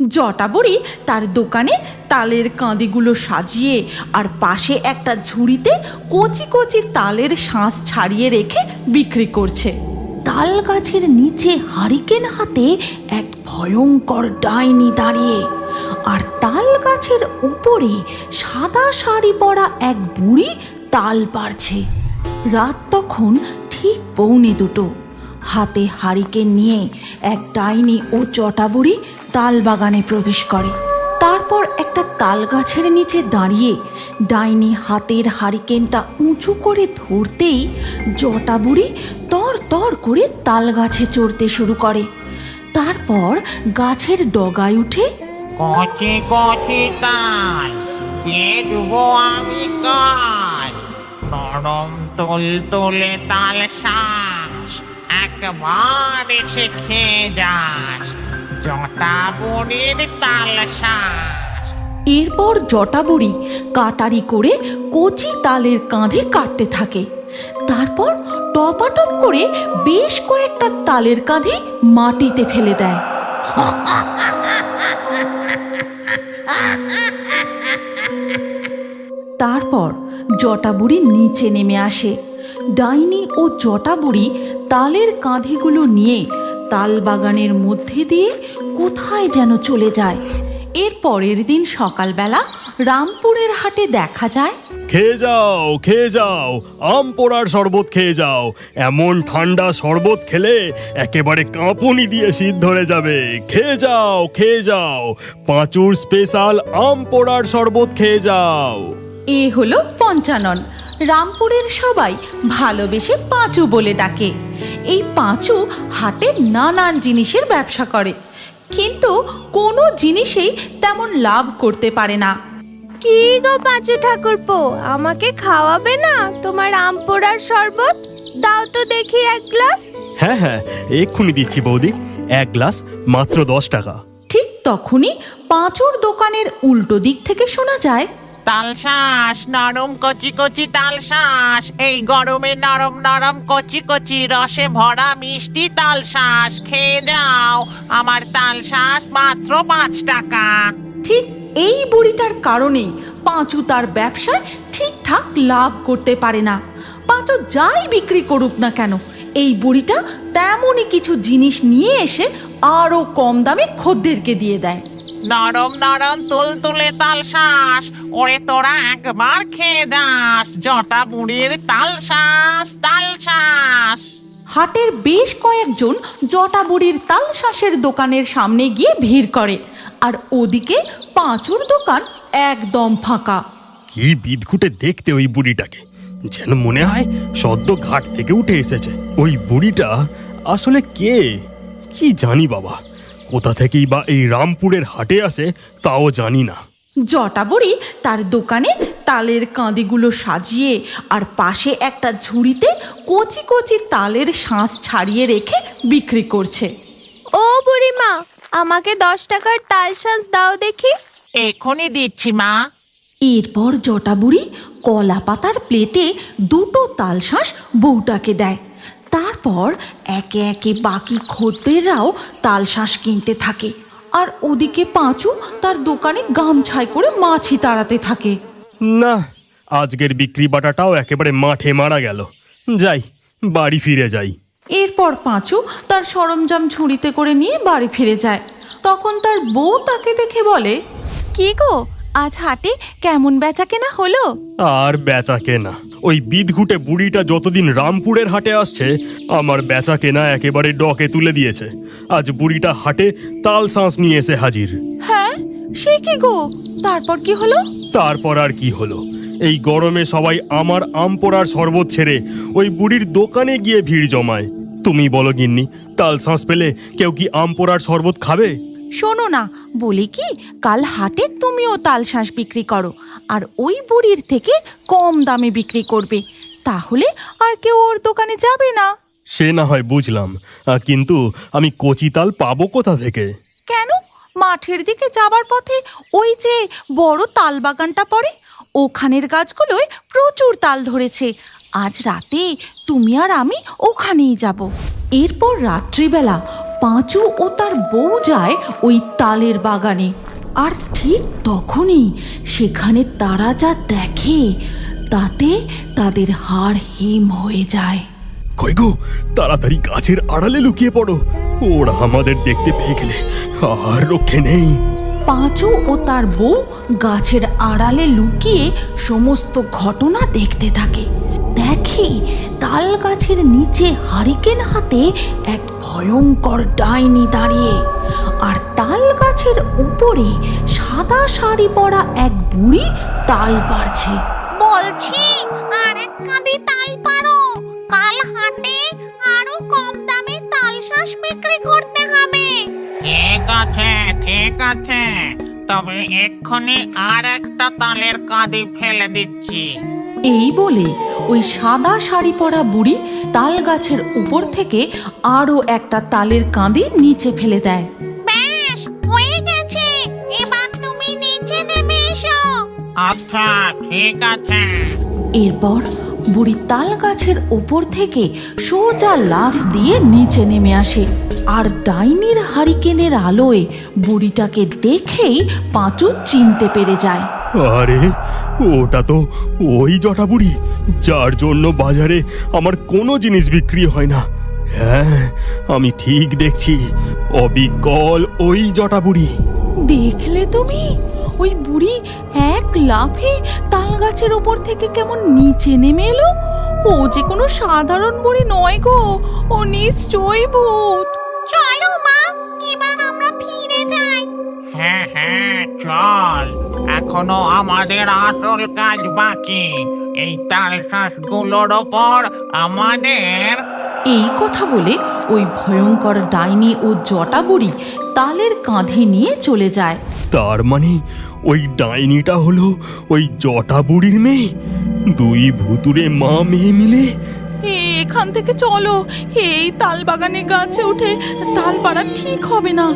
জটা বুড়ি তার দোকানে তালের কাঁদিগুলো সাজিয়ে আর পাশে একটা ঝুড়িতে কচি কচি তালের শাঁস ছাড়িয়ে রেখে বিক্রি করছে। তাল গাছের নিচে হারিকেন হাতে এক ভয়ঙ্কর ডাইনি দাঁড়িয়ে, আর তাল গাছের উপরে সাদা শাড়ি পরা এক বুড়ি তাল পারছে। রাত তখন ঠিক 1:45। হাতে হারিকেন নিয়ে এক ডাইনি ও জটা বুড়ি তাল বাগানে প্রবেশ করে। তারপর একটা তাল গাছের নিচে দাঁড়িয়ে ডাইনি হাতের হারিকেনটা উঁচু করে ধরতেই জটা বুড়ি তর তর করে তাল গাছে চড়তে শুরু করে। তারপর গাছের ডগায় উঠে কচি কচি তাল দেখবো আমি কাল, নরম তুলতুলে তাল শাঁস একবার এসে খেয়ে যাস, জটা বুড়ির তাল শাঁস। এরপর জটা বুড়ি কাটারি করে কচি তালের কাঁধে কাটতে থাকে। তারপর টপাটপ করে বেশ কয়েকটা তালের কাঁধে মাটিতে ফেলে দেয়। তারপর জটা বুড়ি নিচে নেমে আসে। ডাইনি ও জটা বুড়ি তালের কাঁধিগুলো নিয়ে তাল বাগানের মধ্যে দিয়ে কোথায় যেন চলে যায়। এর পরের দিন সকালবেলা রামপুরের হাটে দেখা যায়, খেয়ে যাও খেয়ে যাও, আম পোড়ার শরবত খেয়ে যাও। এমন ঠান্ডা শরবত খেলে একেবারে কাঁপুনি দিয়ে শীত ধরে যাবে। খেয়ে যাও খেয়ে যাও, পাঁচুর স্পেশাল আম পোড়ার শরবত খেয়ে যাও। এ হলো পঞ্চানন। রামপুরের সবাই ভালোবেসে পাঁচু বলে ডাকে। এই পাঁচু হাটে নানান জিনিসের ব্যবসা করে, কিন্তু কোনো জিনিসেই তেমন লাভ করতে পারে না। কি গো পাঁচু ঠাকুরপো, আমাকে খাওয়াবে না তোমার আম পোড়ার শরবত? দাও তো দেখি এক গ্লাস। হ্যাঁ হ্যাঁ, এক্ষুনি দিচ্ছি বৌদি, এক গ্লাস মাত্র 10 টাকা। ঠিক তখনই পাঁচুর দোকানের উল্টো দিক থেকে শোনা যায়, তাল শাঁস, নরম কচি কচি তাল শাঁস, এই গরমে নরম নরম কচি কচি রসে ভরা মিষ্টি তাল শাঁস খেয়ে যাও, আমার তাল শাঁস মাত্র 5 টাকা। ঠিক এই বুড়িটার কারণেই পাঁচু তার ব্যবসায় ঠিকঠাক লাভ করতে পারে না। পাঁচু যাই বিক্রি করুক না কেন, এই বুড়িটা তেমনই কিছু জিনিস নিয়ে এসে আরো কম দামে খদ্দেরকে দিয়ে দেয়। নরম নরম তুলতুলে তাল শাঁস, ওরে তোরা একবার খেয়ে যাস, জটা বুড়ির তাল শাঁস তাল শাঁস। হাটের বেশ কয়েকজন জটা বুড়ির তাল শাঁসের দোকানের সামনে গিয়ে ভিড় করে, আর ওদিকে পাঁচুর দোকান একদম ফাঁকা। কি বিদঘুটে দেখতে ওই বুড়িটাকে, যেন মনে হয় সদ্য ঘাট থেকে উঠে এসেছে। ওই বুড়িটা আসলে কে কি জানি বাবা, কোথা থেকেই বা এই রামপুরের হাটে আসে তাও জানি না। জটা বুড়ি তার দোকানে তালের কাঁদিগুলো সাজিয়ে আর পাশে একটা ঝুড়িতে কচি কচি তালের শাঁস ছাড়িয়ে রেখে বিক্রি করছে। ও বুড়িমা, আমাকে 10 টাকার তাল শাঁস দাও দেখি। এখনই দিচ্ছি মা। এরপর জটা বুড়ি কলা পাতার প্লেটে 2টো তাল শাঁস বউটাকে দেয়। তারপর একে একে বাকি খদ্দেররাও তাল শাঁস কিনতে থাকে, আর ওদিকে পাঁচু তার দোকানে গামছায় করে মাছি তাড়াতে থাকে। না, আজকের বিক্রি বাটাটাও একেবারে মাঠে মারা গেল। যাই, বাড়ি ফিরে যাই। এরপর পাঁচু তার সরঞ্জাম ঝুড়িতে করে নিয়ে বাড়ি ফিরে যায়। তখন তার বউ তাকে দেখে বলে, কি গো, আজ হাটে কেমন বেচা কেনা হলো? আর বেচা কেনা, ওই বিদঘুটে বুড়িটা যতদিন রামপুরের হাটে আসছে আমার বেচা কেনা একেবারে ডকে তুলে দিয়েছে। আজ বুড়িটা হাটে তাল শাঁস নিয়ে এসে হাজির। হ্যাঁ সে কি গো, তারপর কি হলো? তারপর আর কি হলো, এই গরমে সবাই আমার আম পোড়ার শরবত ছেড়ে ওই বুড়ির দোকানে গিয়ে ভিড় জমায়। তুমি বলো গিন্নি, তাল শাঁস পেলে কেউ কি আম পোড়ার শরবত খাবে? শোনো না, বলি কি, কাল হাটে তুমিও তাল শাঁস বিক্রি করো, আর ওই বুড়ির থেকে কম দামে বিক্রি করবে, তাহলে আর কেউ ওর দোকানে যাবে না। সে না হয় বুঝলাম, কিন্তু আমি কচি তাল পাবো কোথা থেকে? কেন, মাঠের দিকে যাবার পথে ওই যে বড় তাল বাগানটা পড়ে, ওখানের গাছগুলোয় প্রচুর তাল ধরেছে। আজ রাতে তুমি আর আমি ওখানেই যাব। এরপর রাত্রিবেলা পাঁচু ও তার বউ যায় ওই তালের বাগানে। আর ঠিক তখনই সেখানে তারা যা দেখে তাতে তাদের হাড় হিম হয়ে যায়। কই গো, তাড়াতাড়ি গাছের আড়ালে লুকিয়ে পড়ো, ওরা আমাদের দেখতে পেয়ে গেলে আর রক্ষে নেই। পাঁচু ও তার বউ গাছের আড়ালে লুকিয়ে সমস্ত ঘটনা দেখতে থাকে। দেখে তাল গাছের নিচে হারিকেন হাতে এক ভয়ঙ্কর ডাইনি দাঁড়িয়ে, আর তাল গাছের উপরে সাদা শাড়ি পরা এক বুড়ি তাল পাড়ছে। বলছি আর এক কাঁদি তাল পারো, কাল হাটে আরো কম দামে তাল শাঁস বিক্রি করতে হবে। ঠিক আছে ঠিক আছে, তবে এক্ষুনি আর একটা তালের কাঁদি ফেলে দিচ্ছি। এই বলে ওই সাদা শাড়ি পরা বুড়ি তাল গাছের উপর থেকে আরো একটা তালের কাঁদি নিচে ফেলে দেয়। বেশ হয়ে গেছে, এবার তুমি নিচে নেমে এসো। আচ্ছা ঠিক আছে। এরপর বুড়ি তাল গাছের ওপর থেকে সোজা লাফ দিয়ে নিচে নেমে আসে, আর ডাইনির হারিকেনের আলোয় বুড়িটাকে দেখেই পাঁচু চিনতে পেরে যায়। আরে, ওটা তো ওই জটা বুড়ি যার জন্য বাজারে আমার কোনো জিনিস বিক্রি হয় না। হ্যাঁ, আমি ঠিক দেখছি, অবিকল ওই জটা বুড়ি। দেখলে তুমি, ওই বুড়ি এক লাফে তাল গাছের ওপর থেকে কেমন নিচে নেমে এলো। ও যে কোনো সাধারণ বুড়ি নয় গো, ও নিশ্চয়ই ভূত। চলো মা, এবার আমরা ফিরে যাই। হ্যাঁ হ্যাঁ চল, এখনো আমাদের আসল কাজ বাকি। এই তাল শাঁসগুলোর ওপর আমাদের। এই কথা বলে ওই ভয়ঙ্কর ডাইনি ও জটা বুড়ি তালের কাঁধে নিয়ে চলে যায়। তার মানে ওই ডাইনিটা হলো ওই জটা বুড়ির মেয়ে। দুই ভুতুরে মা মেয়ে মিলে। এখান থেকে চলো, এই তাল বাগানে গাছে উঠে তাল পাড়া ঠিক হবে না।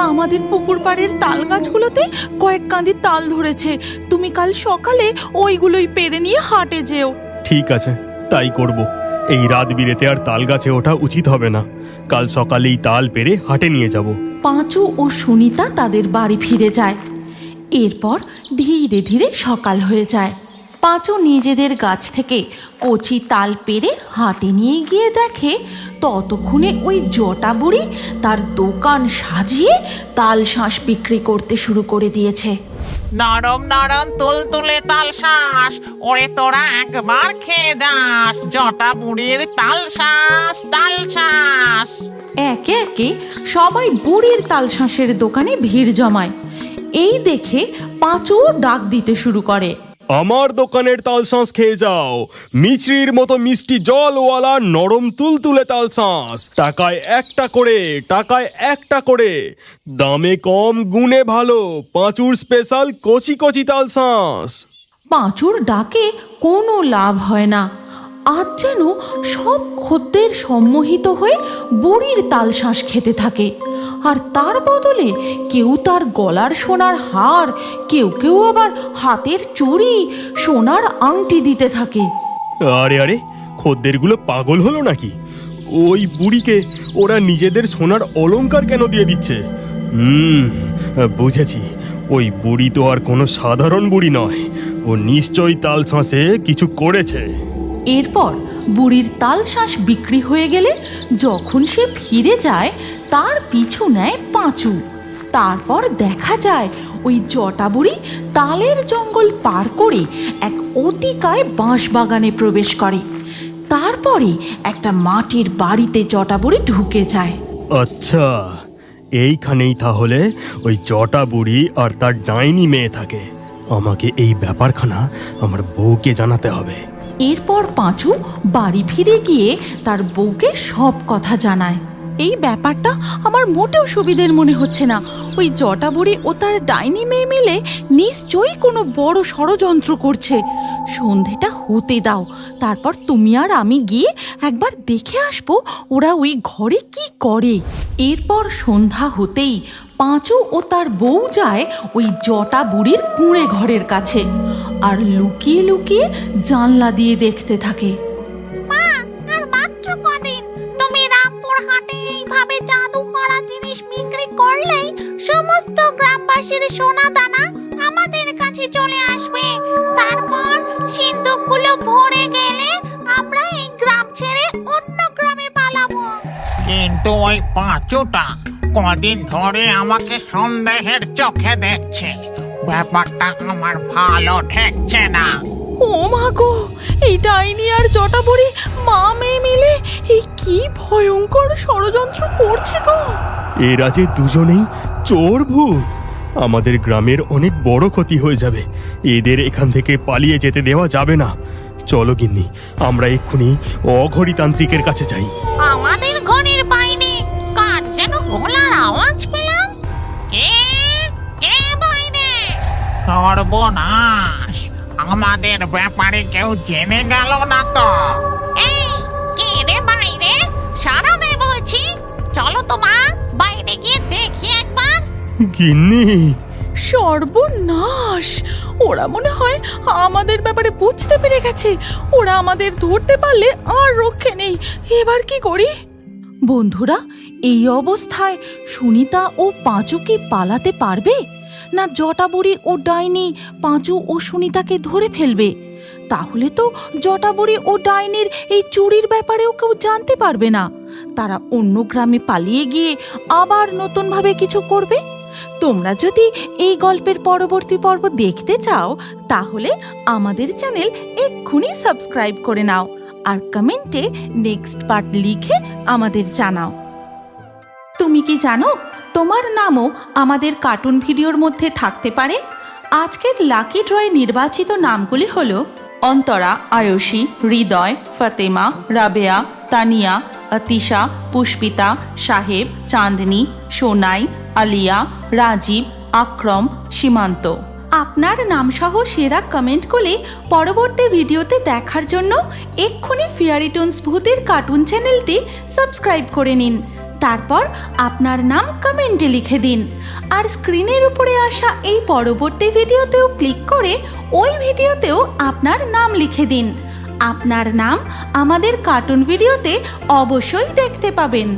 আমাদের পুকুর পাড়ের তাল গাছগুলোতে কয়েক কাঁদি তাল ধরেছে, তুমি কাল সকালে ওইগুলোই পেরে নিয়ে হাটে যেও। ঠিক আছে, তাই করব। এই রাত বিরেতে আর তাল গাছে ওঠা উচিত হবে না। কাল সকালেই তাল পেরে হাটে নিয়ে যাব। পাঁচু ও সুনিতা তাদের বাড়ি ফিরে যায়। এরপর ধীরে ধীরে সকাল হয়ে যায়। পাঁচু নিজেদের গাছ থেকে কচি তাল পেরে হাটে নিয়ে গিয়ে দেখে ততক্ষণে ওই জটা বুড়ি তার দোকান সাজিয়ে তাল শাঁস বিক্রি করতে শুরু করে দিয়েছে। নরম নরম তুলতুলে তাল শাঁস, ওরে তোরা একবার খেয়ে যাস জটা বুড়ির তাল শাঁস তাল শাঁস। একে একে সবাই বুড়ির তাল শাঁসের দোকানে ভিড় জমায়। এই দেখে পাঁচু ডাক দিতে শুরু করে, আমার দোকানের তাল শাঁস খেয়ে যাও, মিছরির মতো মিষ্টি জলওয়ালা নরম তুলতুলে তাল শাঁস। টাকায় একটা করে, টাকায় একটা করে, দামে কম গুণে ভালো, পাঁচুর স্পেশাল কচি কচি তাল শাঁস। পাঁচুর ডাকে কোনো লাভ হয় না। আজ যেন সব খদ্দের সম্মোহিত হয়ে বুড়ির তাল শাঁস খেতে থাকে, আর তার বদলে কেউ তার গলার সোনার হার, কেউ কেউ আবার হাতের চুড়ি, সোনার আংটি দিতে থাকে। আরে আরে, খদ্দেরগুলো পাগল হলো নাকি? ওই বুড়িকে ওরা নিজেদের সোনার অলংকার কেন দিয়ে দিচ্ছে? বুঝেছি, ওই বুড়ি তো আর কোনো সাধারণ বুড়ি নয়, ও নিশ্চয়ই তাল শাঁসে কিছু করেছে। এরপর বুড়ির তাল শাঁস বিক্রি হয়ে গেলে যখন সে ফিরে যায় তার পিছু নেয় পাঁচু। তারপর দেখা যায় ওই জটা বুড়ি তালের জঙ্গল পার করে এক অতিকায় বাঁশ বাগানে প্রবেশ করে। তারপরে একটা মাটির বাড়িতে জটা বুড়ি ঢুকে যায়। আচ্ছা, এইখানেই তাহলে ওই জটা বুড়ি আর তার ডাইনি মেয়ে থাকে। আমাকে এই ব্যাপারখানা আমার বউকে জানাতে হবে। এরপর পাঁচু বাড়ি ফিরে গিয়ে তার বউকে সব কথা জানায়। এই ব্যাপারটা আমার মোটেও সুবিধের মনে হচ্ছে না। ওই জটা বুড়ি ও তার ডাইনি মেয়ে মিলে নিশ্চয়ই কোনো বড় ষড়যন্ত্র করছে। সন্ধেটা হতে দাও, তারপর তুমি আর আমি গিয়ে একবার দেখে আসবো ওরা ওই ঘরে কি করে। এরপর সন্ধ্যা হতেই পাঁচু ও তার বউ যায় ওই জটা বুড়ির কুঁড়ে ঘরের কাছে, আর লুকিয়ে লুকিয়ে জানলা দিয়ে দেখতে থাকে। মা, আর মাত্র কদিন তুমি রামপুর হাটে এইভাবে জাদু করার তাদের সোনা দানা আমাদের কাছে চলে আসবে। তারপর সিন্দুকগুলো ভরে গেলে আমরা এই গ্রাম ছেড়ে অন্য গ্রামে পালাবো। কিন্তু ওই পাঁচুটা কদিন ধরে আমাকে সন্দেহের চোখে দেখছে, ব্যাপারটা আমার ভালো ঠেকছে না। ও মা গো, এই ডাইনি আর জটাবুড়ি মা মেয়ে মিলে এই কি ভয়ঙ্কর ষড়যন্ত্র করছে গো। এরা যে দুজনেই চোর ভূত, আমাদের গ্রামের অনেক বড় ক্ষতি হয়ে যাবে। এদের এখান থেকে পালিয়ে যেতে দেওয়া যাবে না। চলো গিন্নি, আমরা এক্ষুনি অঘরীতান্ত্রিকের কাছে যাই। আমাদের ঘরের বাইরে কার যেন গলার আওয়াজ পেলাম। কে কে বাইরে? সর্বনাশ, আমাদের ব্যাপারে কেউ জেনে গেল না তো? এই কে রে বাইরে? সারা দে বলছি। চলো তো মা, বাইরে গিয়ে দেখি একবার। গিন্নি, সর্বনাশ, ওরা মনে হয় আমাদের ব্যাপারে বুঝতে পেরে গেছে। ওরা আমাদের ধরতে পারলে আর রক্ষে নেই। এবার কি করি? বন্ধুরা, এই অবস্থায় সুনিতা ও পাঁচু কি পালাতে পারবে, না জটাবুড়ি ও ডাইনি পাঁচু ও সুনিতাকে ধরে ফেলবে? তাহলে তো জটাবুড়ি ও ডাইনির এই চুরির ব্যাপারেও কেউ জানতে পারবে না। তারা অন্য গ্রামে পালিয়ে গিয়ে আবার নতুনভাবে কিছু করবে। তোমরা যদি এই গল্পের পরবর্তী পর্ব দেখতে চাও, তাহলে আমাদের চ্যানেল এক্ষুনি সাবস্ক্রাইব করে নাও আর কমেন্টে নেক্সট পার্ট লিখে আমাদের জানাও। তুমি কি জানো, তোমার নামও আমাদের কার্টুন ভিডিওর মধ্যে থাকতে পারে? আজকের লাকি ড্রয়ে নির্বাচিত নামগুলি হলো অন্তরা, আয়ুষী, হৃদয়, ফাতেমা, রাবেয়া, তানিয়া, আতিশা, পুষ্পিতা, সাহেব, চাঁদনি, সোনাই, আলিয়া, রাজীব, আক্রম, সীমান্ত। আপনার নামসহ সেরা কমেন্ট করে পরবর্তী ভিডিওতে দেখার জন্য এক্ষুনি ফেয়ারি টোনস ভূতের কার্টুন চ্যানেলটি সাবস্ক্রাইব করে নিন। তারপর আপনার নাম কমেন্টে লিখে দিন। আর স্ক্রিনের উপরে আসা এই পরবর্তী ভিডিওতেও ক্লিক করে ওই ভিডিওতেও আপনার নাম লিখে দিন। আপনার নাম আমাদের কার্টুন ভিডিওতে অবশ্যই দেখতে পাবেন।